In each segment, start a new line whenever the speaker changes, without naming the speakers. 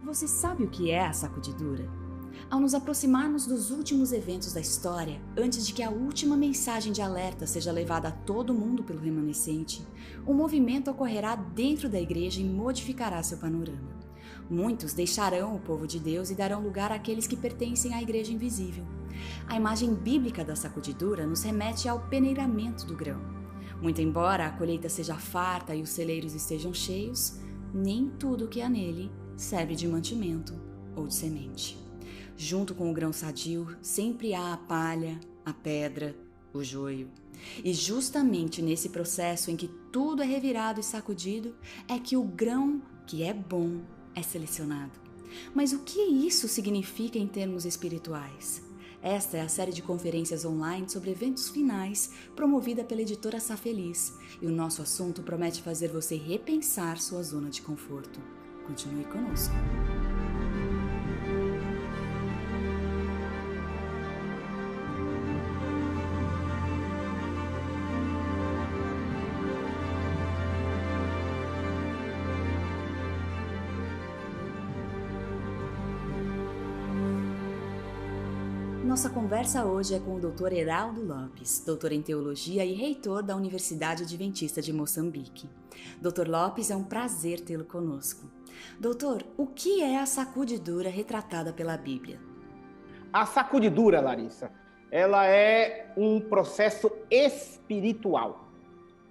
Você sabe o que é a sacudidura? Ao nos aproximarmos dos últimos eventos da história, antes de que a última mensagem de alerta seja levada a todo mundo pelo remanescente, um movimento ocorrerá dentro da igreja e modificará seu panorama. Muitos deixarão o povo de Deus e darão lugar àqueles que pertencem à igreja invisível. A imagem bíblica da sacudidura nos remete ao peneiramento do grão. Muito embora a colheita seja farta e os celeiros estejam cheios, nem tudo que há nele serve de mantimento ou de semente. Junto com o grão sadio, sempre há a palha, a pedra, o joio. E justamente nesse processo em que tudo é revirado e sacudido, é que o grão que é bom é selecionado. Mas o que isso significa em termos espirituais? Esta é a série de conferências online sobre eventos finais, promovida pela editora Sá Feliz, e o nosso assunto promete fazer você repensar sua zona de conforto. Continue conosco. Nossa conversa hoje é com o Dr. Heraldo Lopes, doutor em Teologia e reitor da Universidade Adventista de Moçambique. Dr. Lopes, é um prazer tê-lo conosco. Doutor, o que é a sacudidura retratada pela Bíblia?
A sacudidura, Larissa, ela é um processo espiritual.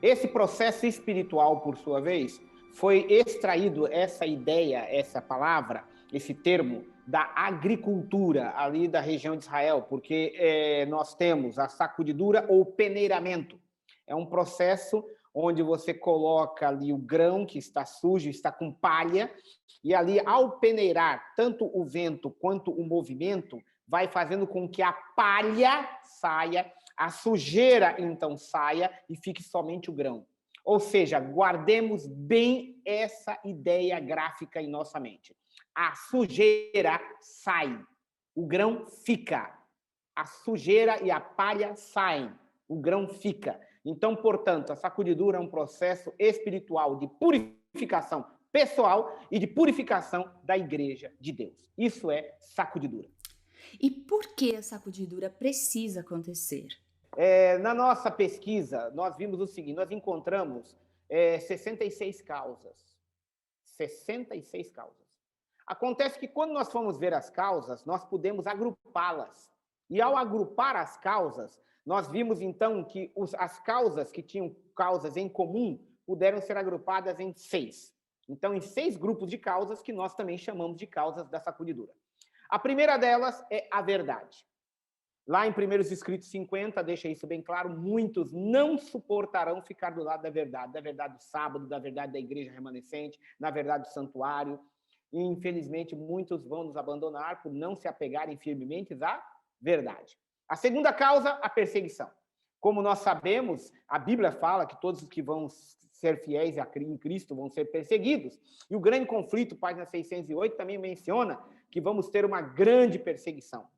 Esse processo espiritual, por sua vez, foi extraído essa ideia, essa palavra, esse termo, da agricultura ali da região de Israel, porque nós temos a sacudidura ou peneiramento. É um processo onde você coloca ali o grão que está sujo, está com palha, e ali, ao peneirar, tanto o vento quanto o movimento, vai fazendo com que a palha saia, a sujeira, então, saia e fique somente o grão. Ou seja, guardemos bem essa ideia gráfica em nossa mente. A sujeira sai, o grão fica. A sujeira e a palha saem, o grão fica. Então, portanto, a sacudidura é um processo espiritual de purificação pessoal e de purificação da igreja de Deus. Isso é sacudidura.
E por que a sacudidura precisa acontecer?
Na nossa pesquisa, nós vimos o seguinte, nós encontramos 66 causas. 66 causas. Acontece que quando nós fomos ver as causas, nós pudemos agrupá-las. E ao agrupar as causas, nós vimos então que as causas que tinham causas em comum puderam ser agrupadas em 6. Então, em 6 grupos de causas que nós também chamamos de causas da sacudidura. A primeira delas é a verdade. Lá em 1 Escritos 50, deixa isso bem claro, muitos não suportarão ficar do lado da verdade do sábado, da verdade da igreja remanescente, na verdade do santuário. E, infelizmente, muitos vão nos abandonar por não se apegarem firmemente à verdade. A segunda causa, a perseguição. Como nós sabemos, a Bíblia fala que todos os que vão ser fiéis em Cristo vão ser perseguidos. E o grande conflito, página 608, também menciona que vamos ter uma grande perseguição.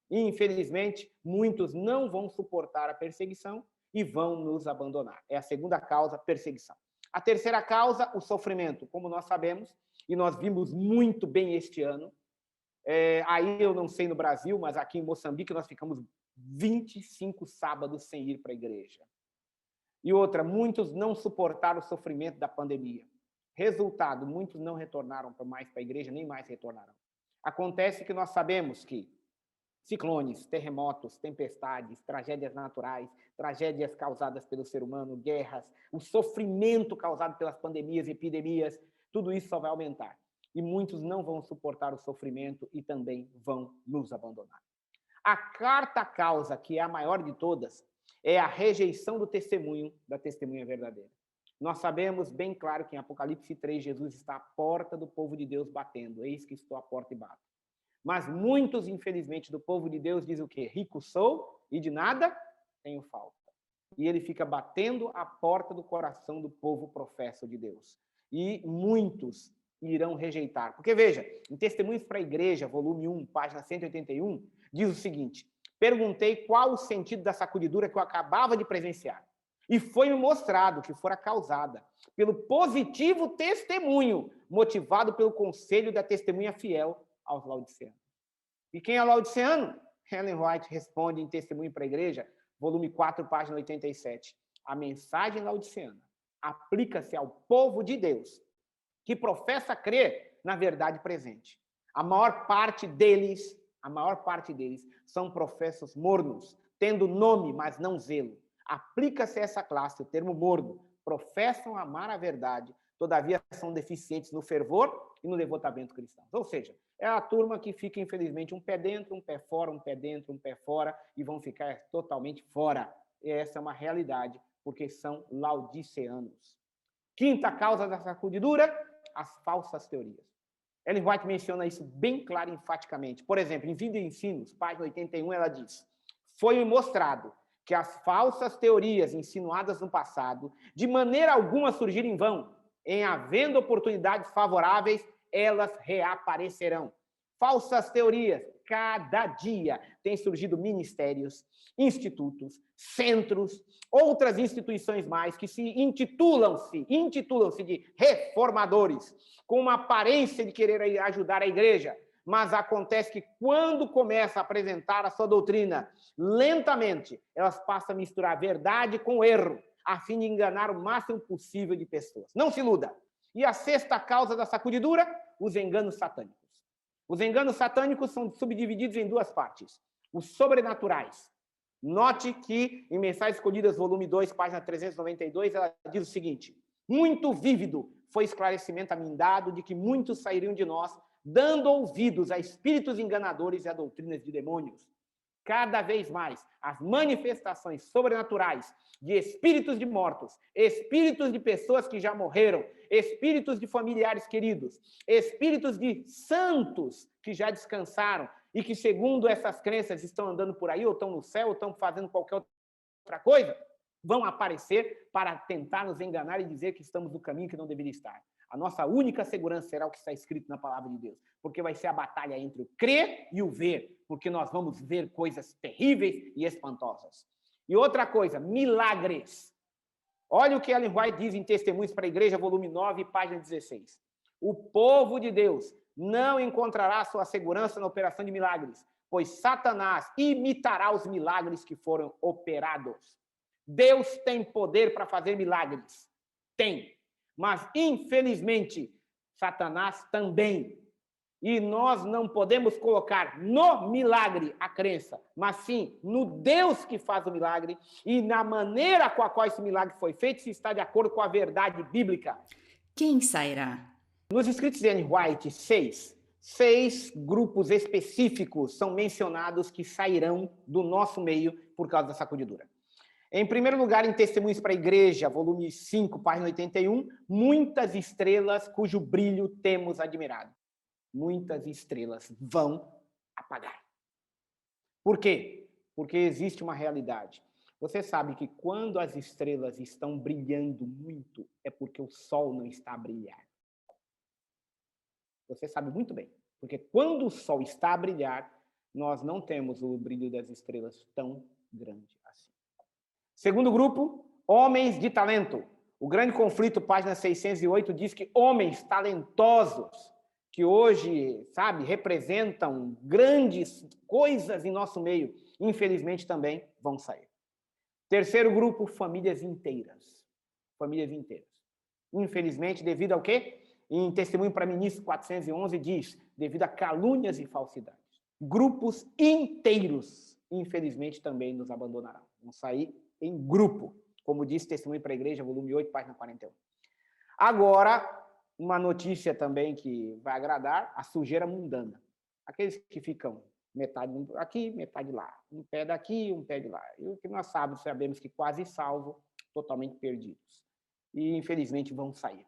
E, infelizmente, muitos não vão suportar a perseguição e vão nos abandonar. É a segunda causa, perseguição. A terceira causa, o sofrimento. Como nós sabemos, e nós vimos muito bem este ano, aí eu não sei no Brasil, mas aqui em Moçambique nós ficamos 25 sábados sem ir para a igreja. E outra, muitos não suportaram o sofrimento da pandemia. Resultado, muitos não retornaram mais para a igreja, nem mais retornarão. Acontece que nós sabemos que ciclones, terremotos, tempestades, tragédias naturais, tragédias causadas pelo ser humano, guerras, o sofrimento causado pelas pandemias e epidemias, tudo isso só vai aumentar. E muitos não vão suportar o sofrimento e também vão nos abandonar. A quarta causa, que é a maior de todas, é a rejeição do testemunho, da testemunha verdadeira. Nós sabemos bem claro que em Apocalipse 3, Jesus está à porta do povo de Deus batendo. Eis que estou à porta e bato. Mas muitos, infelizmente, do povo de Deus dizem o quê? Rico sou e de nada tenho falta. E ele fica batendo a porta do coração do povo professo de Deus. E muitos irão rejeitar. Porque, veja, em Testemunhos para a Igreja, volume 1, página 181, diz o seguinte: perguntei qual o sentido da sacudidura que eu acabava de presenciar. E foi-me mostrado que fora causada pelo positivo testemunho, motivado pelo conselho da testemunha fiel aos laodiceanos. E quem é laodiceano? Ellen White responde em Testemunho para a Igreja, volume 4, página 87. A mensagem laodiceana aplica-se ao povo de Deus, que professa crer na verdade presente. A maior parte deles são professos mornos, tendo nome, mas não zelo. Aplica-se a essa classe o termo morno. Professam amar a verdade, todavia são deficientes no fervor e no devotamento cristão. Ou seja, é a turma que fica, infelizmente, um pé dentro, um pé fora, um pé dentro, um pé fora, e vão ficar totalmente fora. E essa é uma realidade, porque são laodiceanos. Quinta causa da sacudidura, as falsas teorias. Ellen White menciona isso bem claro e enfaticamente. Por exemplo, em Vida e Ensinos, página 81, ela diz: foi mostrado que as falsas teorias insinuadas no passado, de maneira alguma surgiram em vão. Em havendo oportunidades favoráveis, elas reaparecerão. Falsas teorias. Cada dia têm surgido ministérios, institutos, centros, outras instituições mais que se intitulam-se de reformadores, com uma aparência de querer ajudar a igreja. Mas acontece que quando começa a apresentar a sua doutrina, lentamente, elas passam a misturar a verdade com o erro, a fim de enganar o máximo possível de pessoas. Não se iluda. E a sexta causa da sacudidura, os enganos satânicos. Os enganos satânicos são subdivididos em duas partes. Os sobrenaturais. Note que, em Mensagens Escolhidas, volume 2, página 392, ela diz o seguinte: muito vívido foi esclarecimento a mim dado de que muitos sairiam de nós, dando ouvidos a espíritos enganadores e a doutrinas de demônios. Cada vez mais, as manifestações sobrenaturais de espíritos de mortos, espíritos de pessoas que já morreram, espíritos de familiares queridos, espíritos de santos que já descansaram e que, segundo essas crenças, estão andando por aí, ou estão no céu, ou estão fazendo qualquer outra coisa, vão aparecer para tentar nos enganar e dizer que estamos no caminho que não deveria estar. A nossa única segurança será o que está escrito na palavra de Deus, porque vai ser a batalha entre o crer e o ver, porque nós vamos ver coisas terríveis e espantosas. E outra coisa, milagres. Olha o que Ellen White diz em Testemunhos para a Igreja, volume 9, página 16. O povo de Deus não encontrará sua segurança na operação de milagres, pois Satanás imitará os milagres que foram operados. Deus tem poder para fazer milagres. Tem. Mas, infelizmente, Satanás também. E nós não podemos colocar no milagre a crença, mas sim no Deus que faz o milagre e na maneira com a qual esse milagre foi feito, se está de acordo com a verdade bíblica.
Quem sairá?
Nos escritos de Ellen White, seis grupos específicos são mencionados que sairão do nosso meio por causa da sacudidura. Em primeiro lugar, em Testemunhos para a Igreja, volume 5, página 81, muitas estrelas cujo brilho temos admirado. Muitas estrelas vão apagar. Por quê? Porque existe uma realidade. Você sabe que quando as estrelas estão brilhando muito, é porque o sol não está a brilhar. Você sabe muito bem. Porque quando o sol está a brilhar, nós não temos o brilho das estrelas tão grande assim. Segundo grupo, homens de talento. O Grande Conflito, página 608, diz que homens talentosos, que hoje, representam grandes coisas em nosso meio, infelizmente também vão sair. Terceiro grupo, famílias inteiras. Famílias inteiras. Infelizmente, devido ao quê? Em Testemunho para Ministro 411 diz, devido a calúnias e falsidades. Grupos inteiros, infelizmente, também nos abandonarão. Vão sair em grupo, como diz Testemunho para a Igreja, volume 8, página 41. Agora, uma notícia também que vai agradar, a sujeira mundana. Aqueles que ficam metade aqui, metade lá. Um pé daqui, um pé de lá. E o que nós sabemos que quase salvo, totalmente perdidos. E, infelizmente, vão sair.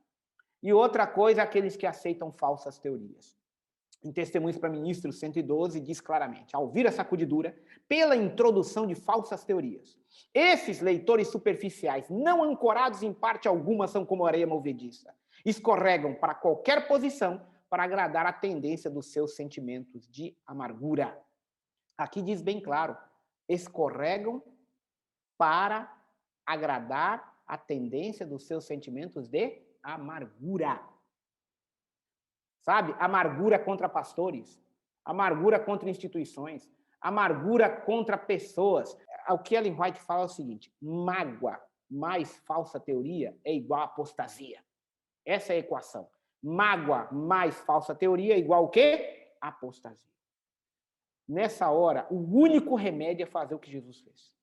E outra coisa, aqueles que aceitam falsas teorias. Em Testemunhos para Ministros 112, diz claramente, ao vir a sacudidura, pela introdução de falsas teorias. Esses leitores superficiais, não ancorados em parte alguma, são como areia movediça. Escorregam para qualquer posição para agradar a tendência dos seus sentimentos de amargura. Aqui diz bem claro, escorregam para agradar a tendência dos seus sentimentos de amargura. Sabe? Amargura contra pastores, amargura contra instituições, amargura contra pessoas. O que Ellen White fala é o seguinte: mágoa mais falsa teoria é igual a apostasia. Essa é a equação. Mágoa mais falsa teoria é igual o quê? Apostasia. Nessa hora, o único remédio é fazer o que Jesus fez.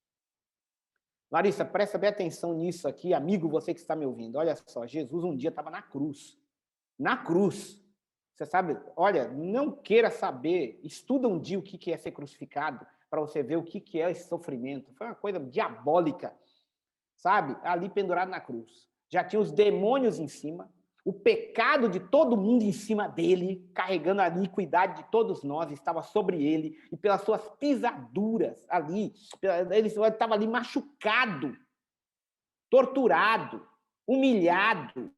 Larissa, presta bem atenção nisso aqui, amigo, você que está me ouvindo. Olha só, Jesus um dia estava na cruz. Na cruz. Você sabe, olha, não queira saber, estuda um dia o que é ser crucificado, para você ver o que é esse sofrimento. Foi uma coisa diabólica, sabe? Ali pendurado na cruz. Já tinha os demônios em cima, o pecado de todo mundo em cima dele, carregando a iniquidade de todos nós, estava sobre ele, e pelas suas pisaduras ali, ele estava ali machucado, torturado, humilhado,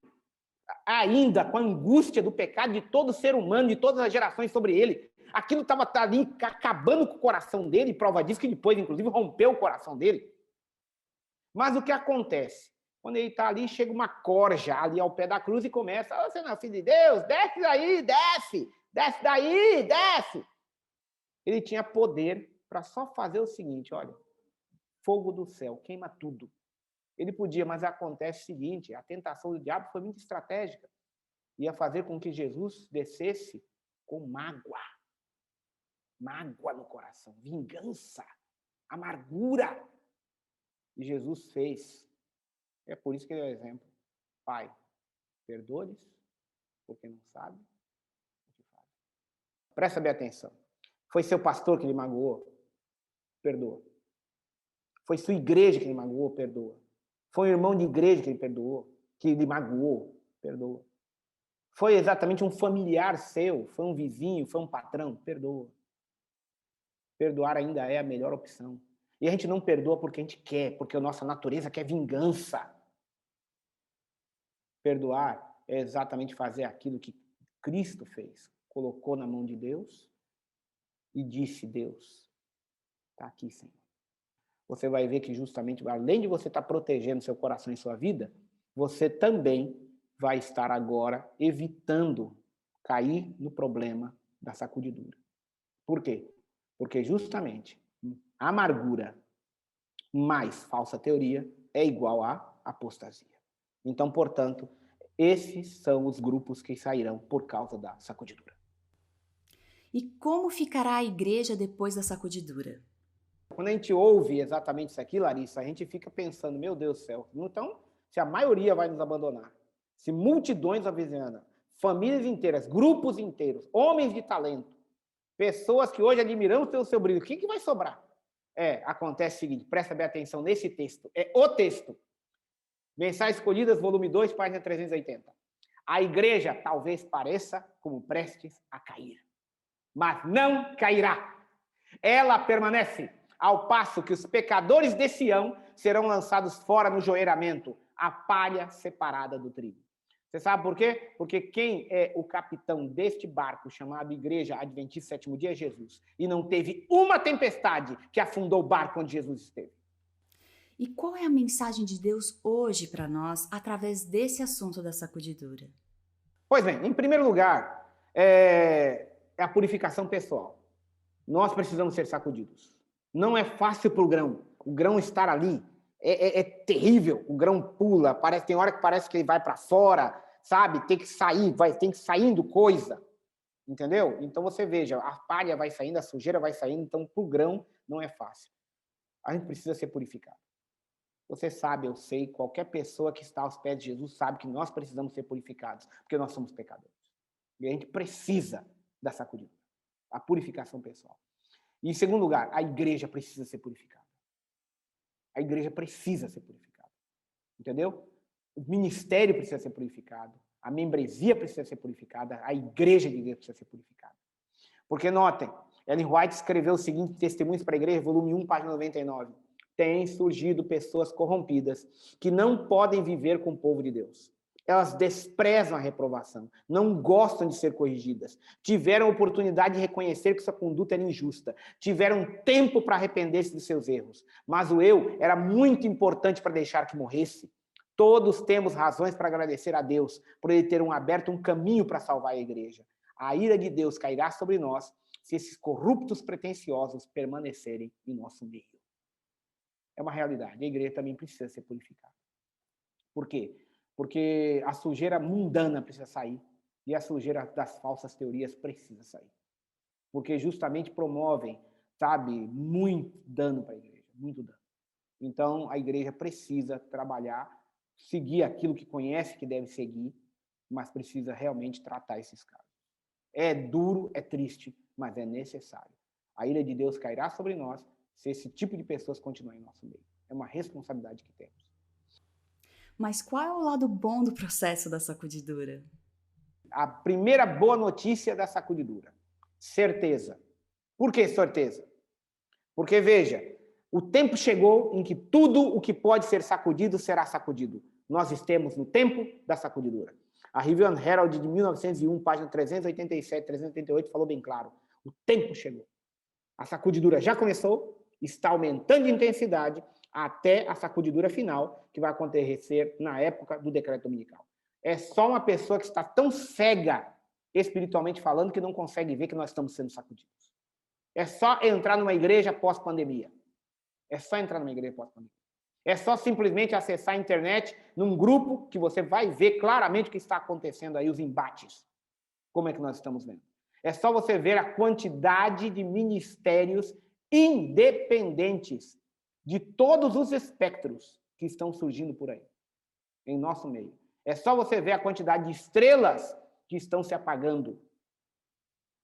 ainda com a angústia do pecado de todo ser humano, de todas as gerações sobre ele. Aquilo estava ali acabando com o coração dele, prova disso que depois, inclusive, rompeu o coração dele. Mas o que acontece? Quando ele está ali, chega uma corja ali ao pé da cruz e começa: oh, você não é filho de Deus? Desce daí, desce! Desce daí, desce! Ele tinha poder para só fazer o seguinte: olha, fogo do céu, queima tudo. Ele podia, mas acontece o seguinte: a tentação do diabo foi muito estratégica. Ia fazer com que Jesus descesse com mágoa. Mágoa no coração, vingança, amargura. E Jesus fez. É por isso que ele é o exemplo. Pai, perdoa-lhes, porque não sabem o que fazem. Presta bem atenção. Foi seu pastor que lhe magoou? Perdoa. Foi sua igreja que lhe magoou? Perdoa. Foi um irmão de igreja que lhe perdoou, que lhe magoou? Perdoa. Foi exatamente um familiar seu? Foi um vizinho? Foi um patrão? Perdoa. Perdoar ainda é a melhor opção. E a gente não perdoa porque a gente quer, porque a nossa natureza quer vingança. Perdoar é exatamente fazer aquilo que Cristo fez. Colocou na mão de Deus e disse: Deus, está aqui, Senhor. Você vai ver que justamente, além de você estar protegendo seu coração e sua vida, você também vai estar agora evitando cair no problema da sacudidura. Por quê? Porque justamente amargura mais falsa teoria é igual a apostasia. Então, portanto, esses são os grupos que sairão por causa da sacudidura.
E como ficará a igreja depois da sacudidura?
Quando a gente ouve exatamente isso aqui, Larissa, a gente fica pensando: meu Deus do céu, então, se a maioria vai nos abandonar, se multidões avizinham, famílias inteiras, grupos inteiros, homens de talento, pessoas que hoje admiramos pelo seu brilho, o que vai sobrar? Acontece o seguinte, presta bem atenção nesse texto, é o texto. Mensagens Escolhidas, volume 2, página 380. A igreja talvez pareça como prestes a cair, mas não cairá. Ela permanece, ao passo que os pecadores de Sião serão lançados fora no joeiramento, a palha separada do trigo. Você sabe por quê? Porque quem é o capitão deste barco chamado Igreja Adventista Sétimo Dia é Jesus. E não teve uma tempestade que afundou o barco onde Jesus esteve.
E qual é a mensagem de Deus hoje para nós através desse assunto da sacudidura?
Pois bem, em primeiro lugar, é a purificação pessoal. Nós precisamos ser sacudidos. Não é fácil para o grão estar ali. É terrível, o grão pula, tem hora que parece que ele vai para fora, sabe? Tem que sair, tem que saindo coisa, entendeu? Então você veja, a palha vai saindo, a sujeira vai saindo, então para o grão não é fácil. A gente precisa ser purificado. Você sabe, eu sei, qualquer pessoa que está aos pés de Jesus sabe que nós precisamos ser purificados, porque nós somos pecadores. E a gente precisa da sacudidura, a purificação pessoal. E em segundo lugar, a igreja precisa ser purificada. A igreja precisa ser purificada. Entendeu? O ministério precisa ser purificado. A membresia precisa ser purificada. A igreja de Deus precisa ser purificada. Porque, notem, Ellen White escreveu o seguinte: Testemunhos para a Igreja, volume 1, página 99. Tem surgido pessoas corrompidas que não podem viver com o povo de Deus. Elas desprezam a reprovação, não gostam de ser corrigidas, tiveram oportunidade de reconhecer que sua conduta era injusta, tiveram tempo para arrepender-se dos seus erros, mas o eu era muito importante para deixar que morresse. Todos temos razões para agradecer a Deus por ele ter aberto um caminho para salvar a igreja. A ira de Deus cairá sobre nós se esses corruptos pretensiosos permanecerem em nosso meio. É uma realidade, a igreja também precisa ser purificada. Por quê? Porque a sujeira mundana precisa sair e a sujeira das falsas teorias precisa sair. Porque justamente promovem, sabe, muito dano para a igreja, muito dano. Então, a igreja precisa trabalhar, seguir aquilo que conhece que deve seguir, mas precisa realmente tratar esses casos. É duro, é triste, mas é necessário. A ira de Deus cairá sobre nós se esse tipo de pessoas continuar em nosso meio. É uma responsabilidade que temos.
Mas qual é o lado bom do processo da sacudidura?
A primeira boa notícia da sacudidura: certeza. Por que certeza? Porque, veja, o tempo chegou em que tudo o que pode ser sacudido será sacudido. Nós estamos no tempo da sacudidura. A Review and Herald de 1901, página 387, 388, falou bem claro. O tempo chegou. A sacudidura já começou, está aumentando de intensidade até a sacudidura final, que vai acontecer na época do decreto dominical. É só uma pessoa que está tão cega, espiritualmente falando, que não consegue ver que nós estamos sendo sacudidos. É só entrar numa igreja pós-pandemia. É só entrar numa igreja pós-pandemia. É só simplesmente acessar a internet num grupo que você vai ver claramente o que está acontecendo aí, os embates. Como é que nós estamos vendo? É só você ver a quantidade de ministérios independentes de todos os espectros que estão surgindo por aí, em nosso meio. É só você ver a quantidade de estrelas que estão se apagando.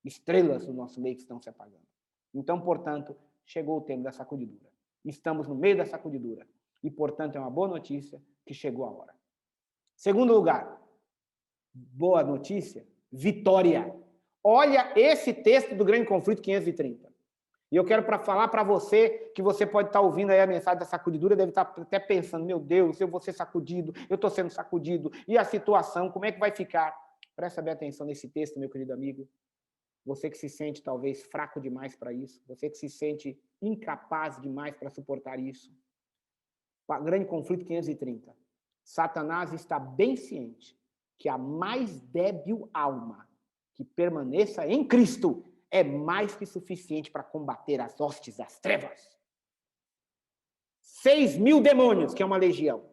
Estrelas do nosso meio que estão se apagando. Então, portanto, chegou o tempo da sacudidura. Estamos no meio da sacudidura. E, portanto, é uma boa notícia que chegou a hora. Segundo lugar, boa notícia, vitória. Olha esse texto do Grande Conflito 530. E eu quero falar para você, que você pode estar ouvindo aí a mensagem da sacudidura, deve estar até pensando, meu Deus, eu vou ser sacudido, eu estou sendo sacudido, e a situação, como é que vai ficar? Presta bem atenção nesse texto, meu querido amigo. Você que se sente talvez fraco demais para isso, você que se sente incapaz demais para suportar isso. Grande Conflito 530. Satanás está bem ciente que a mais débil alma que permaneça em Cristo é mais que suficiente para combater as hostes das trevas. 6.000 demônios, que é uma legião.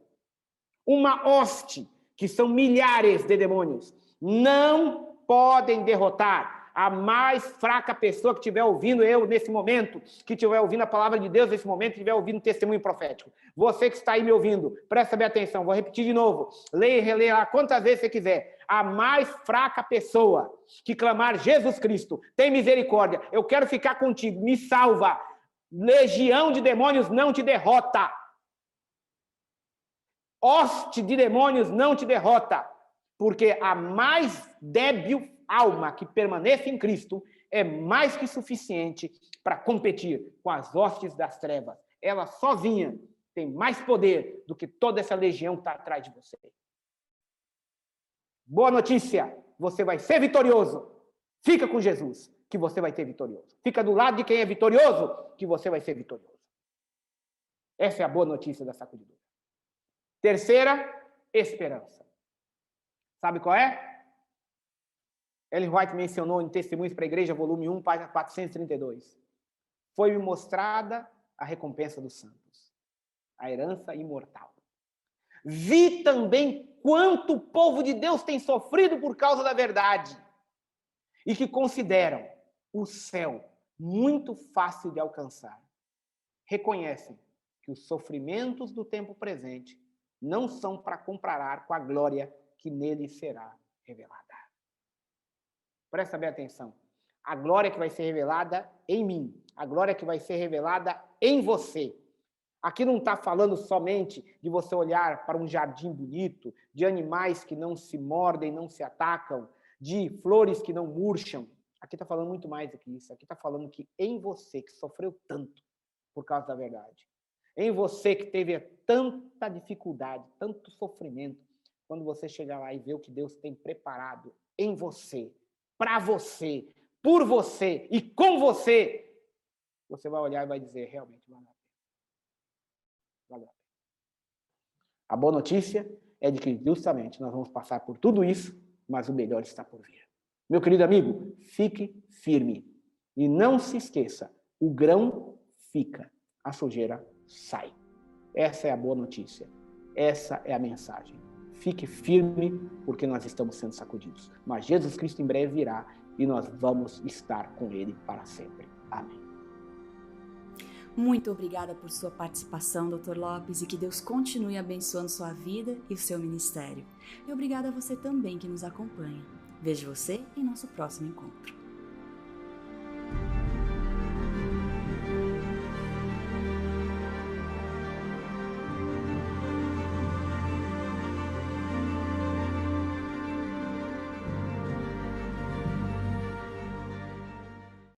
Uma hoste, que são milhares de demônios, não podem derrotar a mais fraca pessoa que estiver ouvindo eu nesse momento, que estiver ouvindo a palavra de Deus nesse momento, que estiver ouvindo o testemunho profético. Você que está aí me ouvindo, presta bem atenção, vou repetir de novo. Leia e releia lá quantas vezes você quiser. A mais fraca pessoa que clamar Jesus Cristo, tem misericórdia, eu quero ficar contigo, me salva. Legião de demônios não te derrota. Hoste de demônios não te derrota, porque a mais débil alma que permaneça em Cristo é mais que suficiente para competir com as hostes das trevas. Ela sozinha tem mais poder do que toda essa legião que está atrás de você. Boa notícia, você vai ser vitorioso. Fica com Jesus, que você vai ser vitorioso. Fica do lado de quem é vitorioso, que você vai ser vitorioso. Essa é a boa notícia da sacudidura. Terceira, esperança. Sabe qual é? Ellen White mencionou em Testemunhos para a Igreja, volume 1, página 432. Foi-me mostrada a recompensa dos santos, a herança imortal. Vi também quanto o povo de Deus tem sofrido por causa da verdade e que consideram o céu muito fácil de alcançar. Reconhecem que os sofrimentos do tempo presente não são para comparar com a glória que nele será revelada. Presta bem atenção. A glória que vai ser revelada em mim, a glória que vai ser revelada em você. Aqui não está falando somente de você olhar para um jardim bonito, de animais que não se mordem, não se atacam, de flores que não murcham. Aqui está falando muito mais do que isso. Aqui está falando que em você, que sofreu tanto por causa da verdade, em você que teve tanta dificuldade, tanto sofrimento, quando você chegar lá e ver o que Deus tem preparado em você, para você, por você e com você, você vai olhar e vai dizer, realmente, valeu a pena. Valeu a pena. A boa notícia é de que, justamente, nós vamos passar por tudo isso, mas o melhor está por vir. Meu querido amigo, fique firme. E não se esqueça, o grão fica, a sujeira sai. Essa é a boa notícia. Essa é a mensagem. Fique firme, porque nós estamos sendo sacudidos. Mas Jesus Cristo em breve virá e nós vamos estar com Ele para sempre. Amém.
Muito obrigada por sua participação, Dr. Lopes, e que Deus continue abençoando sua vida e o seu ministério. E obrigada a você também que nos acompanha. Vejo você em nosso próximo encontro.